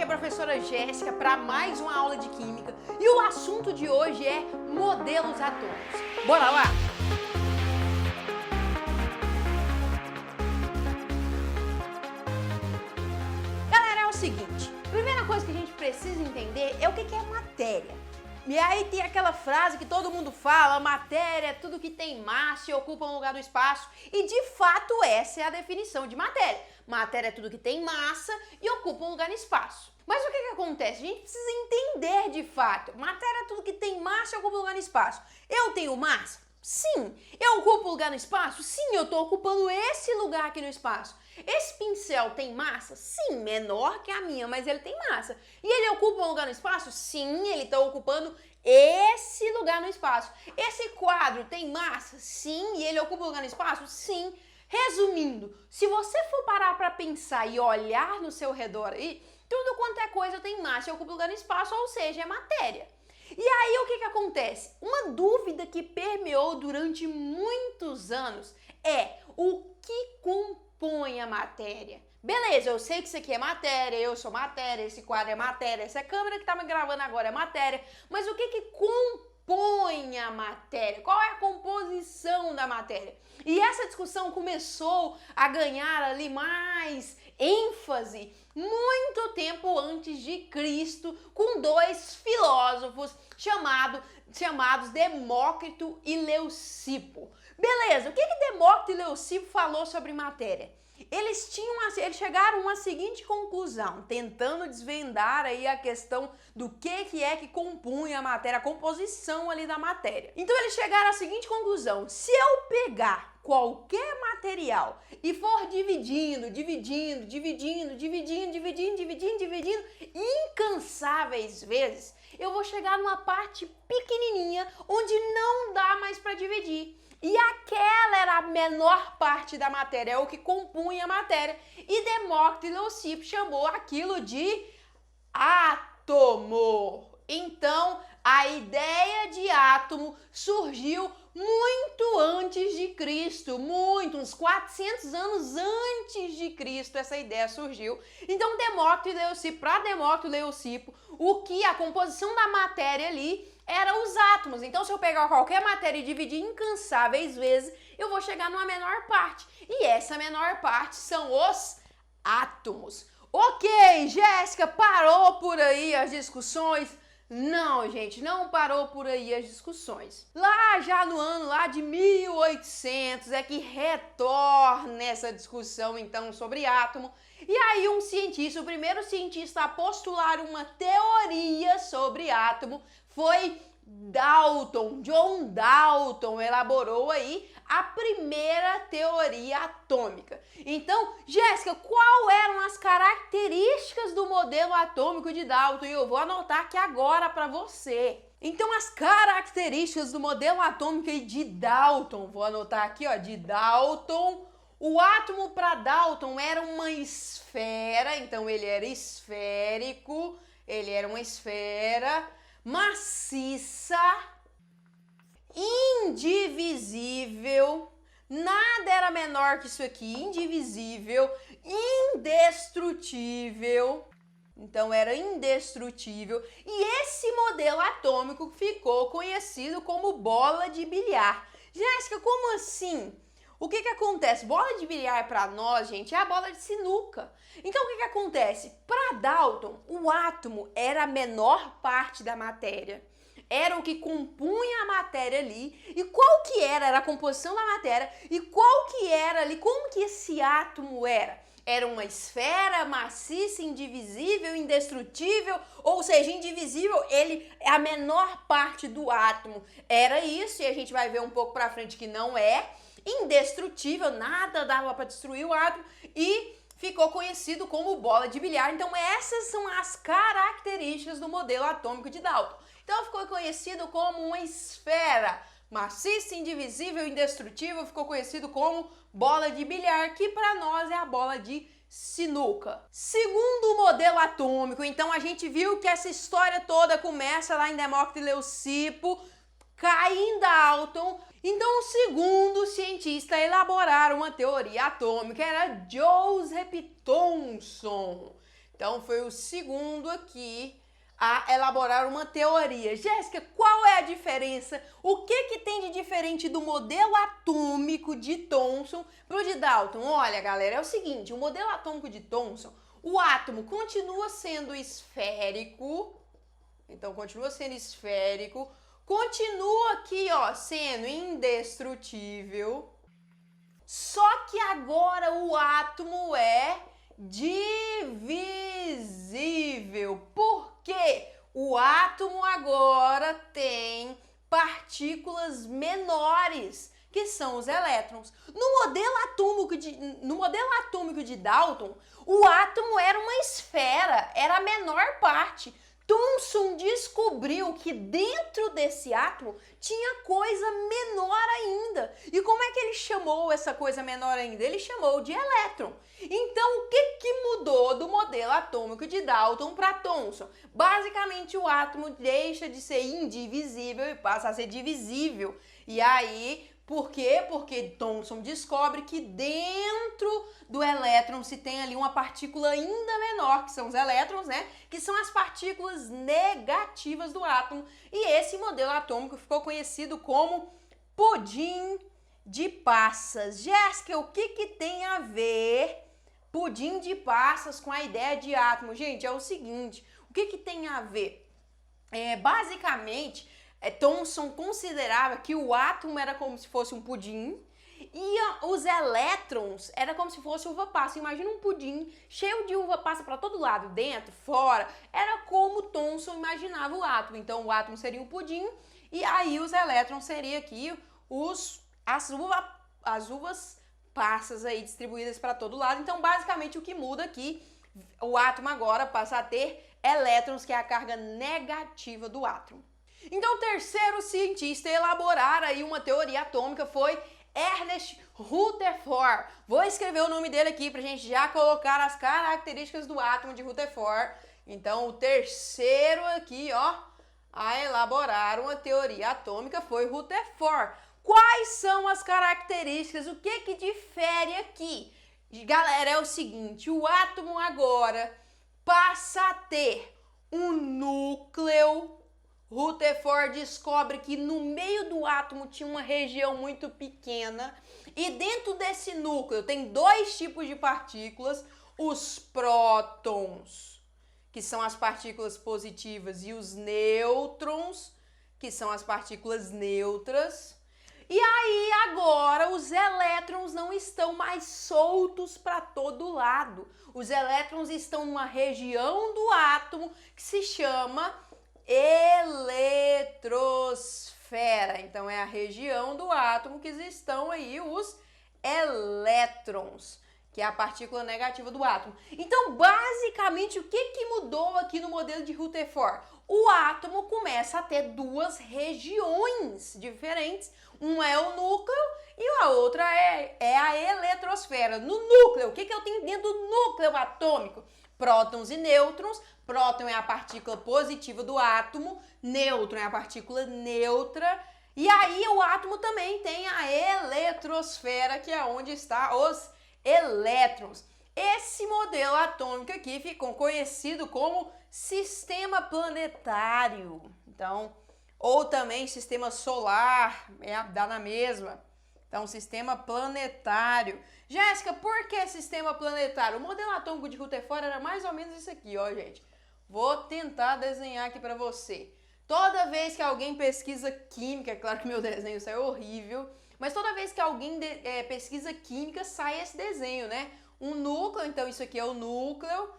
a professora Jéssica para mais uma aula de Química e o assunto de hoje é modelos atômicos. Bora lá? Galera, é o seguinte, a primeira coisa que a gente precisa entender é o que é matéria. E aí tem aquela frase que todo mundo fala, matéria é tudo que tem massa e ocupa um lugar no espaço. E de fato essa é a definição de matéria. Matéria é tudo que tem massa e ocupa um lugar no espaço. Mas o que acontece? A gente precisa entender de fato. Matéria é tudo que tem massa e ocupa um lugar no espaço. Eu tenho massa? Sim. Eu ocupo um lugar no espaço? Sim, eu estou ocupando esse lugar aqui no espaço. Esse pincel tem massa?Sim, menor que a minha, mas ele tem massa. E ele ocupa um lugar no espaço? Sim, ele está ocupando esse lugar no espaço. Esse quadro tem massa? Sim, e ele ocupa um lugar no espaço? Sim. Resumindo, se você for parar para pensar e olhar no seu redor aí, tudo quanto é coisa tem massa e ocupa lugar no espaço, ou seja, é matéria. E aí o que acontece? Uma dúvida que permeou durante muitos anos é o que compõe a matéria. Beleza, eu sei que isso aqui é matéria, eu sou matéria, esse quadro é matéria, essa câmera que está me gravando agora é matéria, mas o que compõe a matéria? Qual é a composição da matéria? E essa discussão começou a ganhar ali mais ênfase muito tempo antes de Cristo, com dois filósofos chamados Demócrito e Leucipo. Beleza, o que Demócrito e Leucipo falou sobre matéria? Eles chegaram a uma seguinte conclusão, tentando desvendar aí a questão do que é que compunha a matéria, a composição ali da matéria. Então eles chegaram à seguinte conclusão: se eu pegar qualquer material e for dividindo incansáveis vezes, eu vou chegar numa parte pequenininha onde não dá mais para dividir. E aquela era a menor parte da matéria, é o que compunha a matéria. E Demócrito e Leucipo chamou aquilo de átomo. Então, a ideia de átomo surgiu muito antes de Cristo, uns 400 anos antes de Cristo essa ideia surgiu. Então, Demócrito e Leucipo, para Demócrito e Leucipo, a composição da matéria ali eram os átomos. Então, se eu pegar qualquer matéria e dividir incansáveis vezes, eu vou chegar numa menor parte. E essa menor parte são os átomos. Ok, Jéssica, parou por aí as discussões? Não, gente, não parou por aí as discussões. Lá já no ano lá de 1800 é que retorna essa discussão então sobre átomo. E aí o primeiro cientista a postular uma teoria sobre átomo foi Dalton. John Dalton elaborou aí a primeira teoria atômica. Então, Jéssica, qual eram as características do modelo atômico de Dalton? E eu vou anotar aqui agora para você. Então, as características do modelo atômico de Dalton, vou anotar aqui, ó, de Dalton. O átomo para Dalton era uma esfera, então ele era esférico, ele era uma esfera maciça, indivisível, nada era menor que isso aqui, indivisível, indestrutível, então era indestrutível, e esse modelo atômico ficou conhecido como bola de bilhar. Jéssica, como assim? O que acontece? Bola de bilhar para nós, gente, é a bola de sinuca. Então, o que acontece? Para Dalton, o átomo era a menor parte da matéria. Era o que compunha a matéria ali. E qual que era a composição da matéria? E qual que era ali? Como que esse átomo era? Era uma esfera maciça, indivisível, indestrutível, ou seja, indivisível, a menor parte do átomo era isso, e a gente vai ver um pouco para frente que não é. Indestrutível, nada dava para destruir o átomo e ficou conhecido como bola de bilhar. Então essas são as características do modelo atômico de Dalton. Então ficou conhecido como uma esfera maciça, indivisível, indestrutível, ficou conhecido como bola de bilhar, que para nós é a bola de sinuca. Segundo o modelo atômico, então a gente viu que essa história toda começa lá em Demócrito e Leucipo, cai em Dalton. Então, o segundo cientista a elaborar uma teoria atômica era Joseph Thomson. Então, foi o segundo aqui a elaborar uma teoria. Jéssica, qual é a diferença? O que tem de diferente do modelo atômico de Thomson para o de Dalton? Olha, galera, é o seguinte, o modelo atômico de Thomson, o átomo continua sendo esférico, então continua sendo esférico, continua aqui, ó, sendo indestrutível, só que agora o átomo é divisível. Por quê? O átomo agora tem partículas menores, que são os elétrons. No modelo atômico de Dalton, o átomo era uma esfera, era a menor parte. Thomson descobriu que dentro desse átomo tinha coisa menor ainda. E como é que ele chamou essa coisa menor ainda? Ele chamou de elétron. Então, o que mudou do modelo atômico de Dalton para Thomson? Basicamente, o átomo deixa de ser indivisível e passa a ser divisível. E aí, por quê? Porque Thomson descobre que dentro do elétron se tem ali uma partícula ainda menor, que são os elétrons, né? Que são as partículas negativas do átomo. E esse modelo atômico ficou conhecido como pudim de passas. Jéssica, o que tem a ver pudim de passas com a ideia de átomo? Gente, é o seguinte, o que tem a ver? Basicamente, Thomson considerava que o átomo era como se fosse um pudim e os elétrons era como se fosse uva passa. Imagina um pudim cheio de uva passa para todo lado, dentro, fora. Era como Thomson imaginava o átomo. Então, o átomo seria um pudim e aí os elétrons seriam aqui as uvas passas aí distribuídas para todo lado. Então, basicamente, o que muda aqui, o átomo agora passa a ter elétrons, que é a carga negativa do átomo. Então, o terceiro cientista a elaborar aí uma teoria atômica foi Ernest Rutherford. Vou escrever o nome dele aqui pra gente já colocar as características do átomo de Rutherford. Então, o terceiro aqui, ó, a elaborar uma teoria atômica foi Rutherford. Quais são as características? O que difere aqui? Galera, é o seguinte, o átomo agora passa a ter um núcleo. Rutherford descobre que no meio do átomo tinha uma região muito pequena e dentro desse núcleo tem dois tipos de partículas, os prótons, que são as partículas positivas, e os nêutrons, que são as partículas neutras. E aí agora os elétrons não estão mais soltos para todo lado. Os elétrons estão numa região do átomo que se chama eletrosfera. Então, é a região do átomo que estão aí os elétrons, que é a partícula negativa do átomo. Então, basicamente, o que mudou aqui no modelo de Rutherford? O átomo começa a ter duas regiões diferentes. Um é o núcleo e a outra é a eletrosfera. No núcleo, o que eu tenho dentro do núcleo atômico? Prótons e nêutrons. Próton é a partícula positiva do átomo, nêutron é a partícula neutra, e aí o átomo também tem a eletrosfera, que é onde estão os elétrons. Esse modelo atômico aqui ficou conhecido como sistema planetário, então, ou também sistema solar, dá na mesma. Então, sistema planetário. Jéssica, por que sistema planetário? O modelo atômico de Rutherford era mais ou menos isso aqui, ó, gente. Vou tentar desenhar aqui para você. Toda vez que alguém pesquisa química, é claro que meu desenho saiu horrível, mas toda vez que alguém pesquisa química, sai esse desenho, né? Um núcleo, então isso aqui é o núcleo,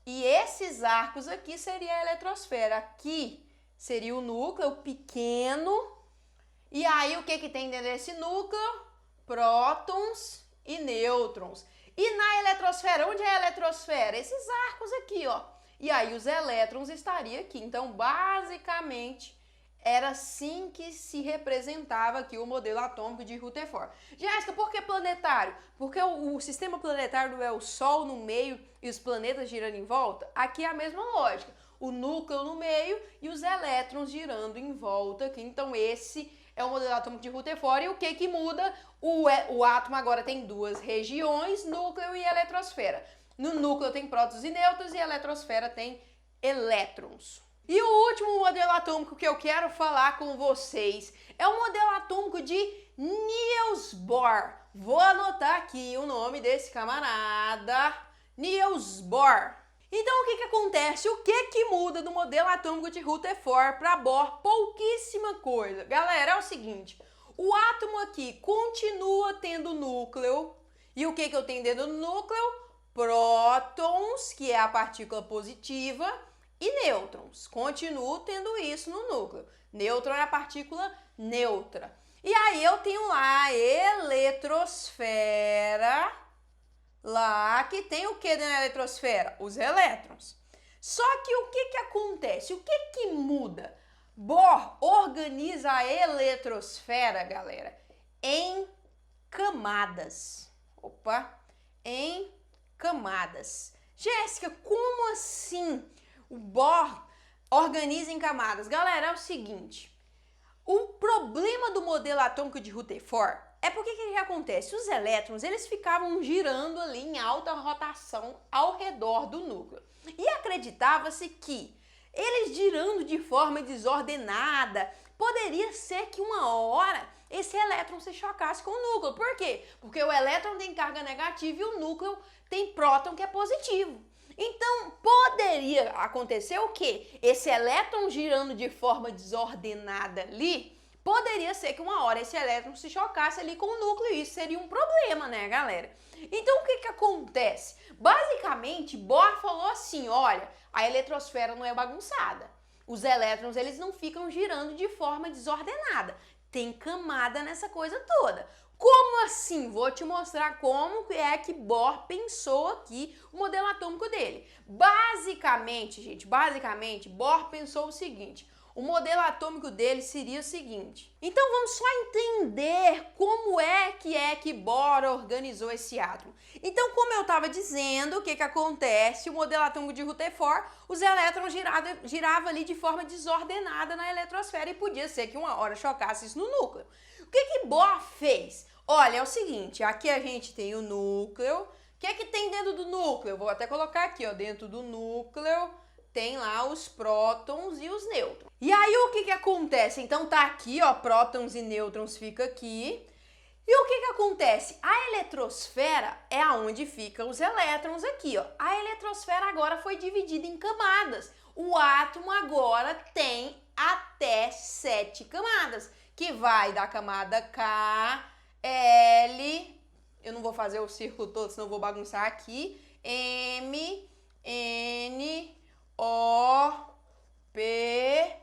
e esses arcos aqui seria a eletrosfera. Aqui seria o núcleo pequeno, e aí o que tem dentro desse núcleo? Prótons e nêutrons. E na eletrosfera, onde é a eletrosfera? Esses arcos aqui, ó. E aí os elétrons estariam aqui. Então, basicamente, era assim que se representava aqui o modelo atômico de Rutherford. Jéssica, por que planetário? Porque o sistema planetário é o Sol no meio e os planetas girando em volta? Aqui é a mesma lógica. O núcleo no meio e os elétrons girando em volta aqui. Então, esse é o modelo atômico de Rutherford. E o que muda? O átomo agora tem duas regiões, núcleo e eletrosfera. No núcleo tem prótons e nêutrons e a eletrosfera tem elétrons. E o último modelo atômico que eu quero falar com vocês é o modelo atômico de Niels Bohr. Vou anotar aqui o nome desse camarada, Niels Bohr. Então o que acontece? O que muda do modelo atômico de Rutherford para Bohr? Pouquíssima coisa. Galera, é o seguinte, o átomo aqui continua tendo núcleo. E o que eu tenho dentro do núcleo? Prótons, que é a partícula positiva, e nêutrons. Continuo tendo isso no núcleo. Nêutron é a partícula neutra. E aí eu tenho lá a eletrosfera, lá que tem o que na eletrosfera? Os elétrons. Só que o que acontece? O que muda? Bohr organiza a eletrosfera, galera, em camadas. Em camadas. Jéssica, como assim o Bohr organiza em camadas? Galera, é o seguinte, o problema do modelo atômico de Rutherford é porque o que acontece? Os elétrons, eles ficavam girando ali em alta rotação ao redor do núcleo. E acreditava-se que eles girando de forma desordenada, poderia ser que uma hora esse elétron se chocasse com o núcleo. Por quê? Porque o elétron tem carga negativa e o núcleo tem próton que é positivo. Então, poderia acontecer o quê? Esse elétron girando de forma desordenada ali, poderia ser que uma hora esse elétron se chocasse ali com o núcleo e isso seria um problema, né, galera? Então, o que acontece? Basicamente, Bohr falou assim, olha, a eletrosfera não é bagunçada. Os elétrons, eles não ficam girando de forma desordenada. Tem camada nessa coisa toda. Como assim? Vou te mostrar como é que Bohr pensou aqui o modelo atômico dele. Basicamente, gente, Bohr pensou o seguinte, o modelo atômico dele seria o seguinte. Então vamos só entender como é que Bohr organizou esse átomo. Então, como eu estava dizendo, o que acontece? O modelo atômico de Rutherford, os elétrons giravam ali de forma desordenada na eletrosfera e podia ser que uma hora chocasse isso no núcleo. O que Bohr fez? Olha, é o seguinte, aqui a gente tem o núcleo. O que tem dentro do núcleo? Eu vou até colocar aqui, ó, dentro do núcleo tem lá os prótons e os nêutrons. E aí o que acontece? Então tá aqui, ó, prótons e nêutrons fica aqui. E o que acontece? A eletrosfera é aonde ficam os elétrons aqui, ó. A eletrosfera agora foi dividida em camadas. O átomo agora tem até 7 camadas, que vai da camada K, L, eu não vou fazer o círculo todo, senão eu vou bagunçar aqui, M, N, O, P,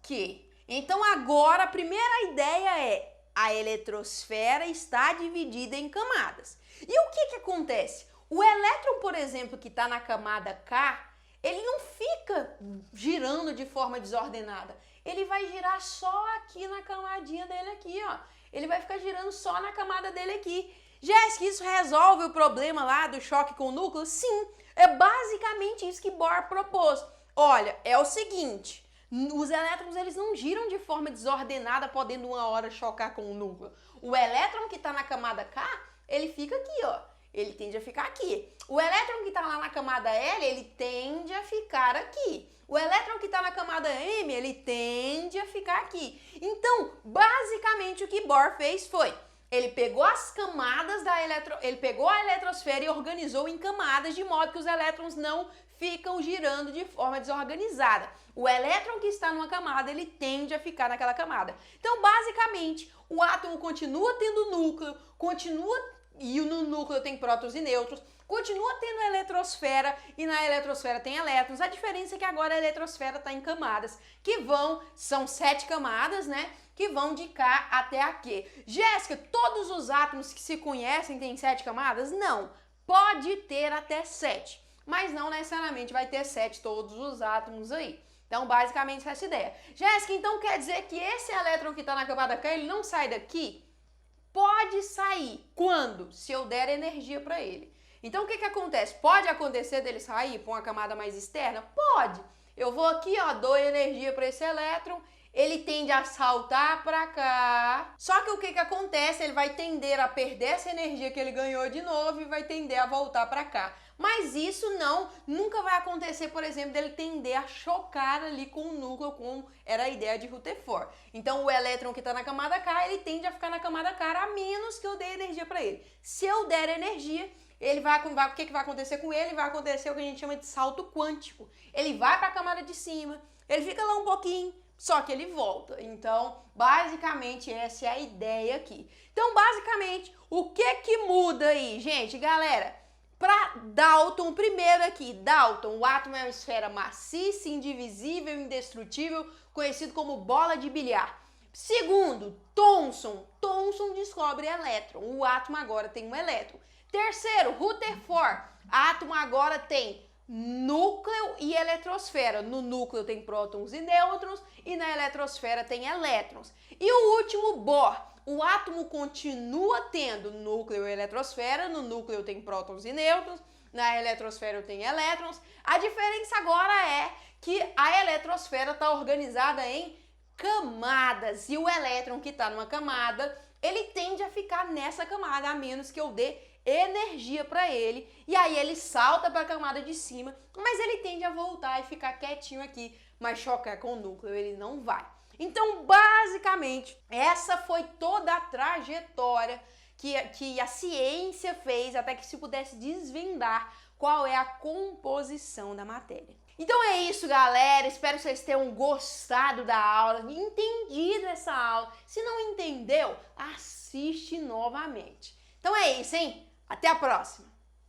Q. Então agora a primeira ideia é a eletrosfera está dividida em camadas. E o que acontece? O elétron, por exemplo, que está na camada K, ele não fica girando de forma desordenada. Ele vai girar só aqui na camadinha dele aqui, ó. Ele vai ficar girando só na camada dele aqui. Jéssica, isso resolve o problema lá do choque com o núcleo? Sim, é basicamente isso que Bohr propôs. Olha, é o seguinte, os elétrons eles não giram de forma desordenada, podendo uma hora chocar com o núcleo. O elétron que está na camada K, ele fica aqui, ó. Ele tende a ficar aqui. O elétron que está lá na camada L, ele tende a ficar aqui. O elétron que está na camada M, ele tende a ficar aqui. Então, basicamente o que Bohr fez foi, ele pegou as camadas ele pegou a eletrosfera e organizou em camadas de modo que os elétrons não ficam girando de forma desorganizada. O elétron que está numa camada, ele tende a ficar naquela camada. Então, basicamente, o átomo continua tendo núcleo, e no núcleo tem prótons e nêutrons, continua tendo a eletrosfera e na eletrosfera tem elétrons. A diferença é que agora a eletrosfera está em camadas, são 7 camadas, né? Que vão de K até a Q. Jéssica, todos os átomos que se conhecem têm 7 camadas? Não, pode ter até 7, mas não necessariamente vai ter 7 todos os átomos aí. Então, basicamente, essa ideia. Jéssica, então quer dizer que esse elétron que está na camada K, ele não sai daqui? Pode sair. Quando? Se eu der energia para ele. Então, o que acontece? Pode acontecer dele sair para uma camada mais externa? Pode. Eu vou aqui, ó, dou energia para esse elétron, ele tende a saltar para cá. Só que o que acontece? Ele vai tender a perder essa energia que ele ganhou de novo e vai tender a voltar para cá. Mas isso nunca vai acontecer, por exemplo, dele tender a chocar ali com o núcleo, como era a ideia de Rutherford. Então o elétron que está na camada K, ele tende a ficar na camada K, a menos que eu dê energia para ele. Se eu der energia, o que vai acontecer com ele? Vai acontecer o que a gente chama de salto quântico. Ele vai para a camada de cima, ele fica lá um pouquinho, só que ele volta. Então, basicamente, essa é a ideia aqui. Então, basicamente, o que muda aí, gente? Galera, para Dalton, primeiro aqui, Dalton, o átomo é uma esfera maciça, indivisível, indestrutível, conhecido como bola de bilhar. Segundo, Thomson descobre elétron. O átomo agora tem um elétron. Terceiro, Rutherford, átomo agora tem núcleo e eletrosfera. No núcleo tem prótons e nêutrons e na eletrosfera tem elétrons. E o último, Bohr, o átomo continua tendo núcleo e eletrosfera. No núcleo tem prótons e nêutrons, na eletrosfera tem elétrons. A diferença agora é que a eletrosfera está organizada em camadas e o elétron que está numa camada, ele tende a ficar nessa camada, a menos que eu dê energia para ele, e aí ele salta para a camada de cima, mas ele tende a voltar e ficar quietinho aqui, mas chocar com o núcleo ele não vai. Então, basicamente, essa foi toda a trajetória que a ciência fez até que se pudesse desvendar qual é a composição da matéria. Então é isso, galera. Espero que vocês tenham gostado da aula, entendido essa aula. Se não entendeu, assiste novamente. Então é isso, hein? Até a próxima!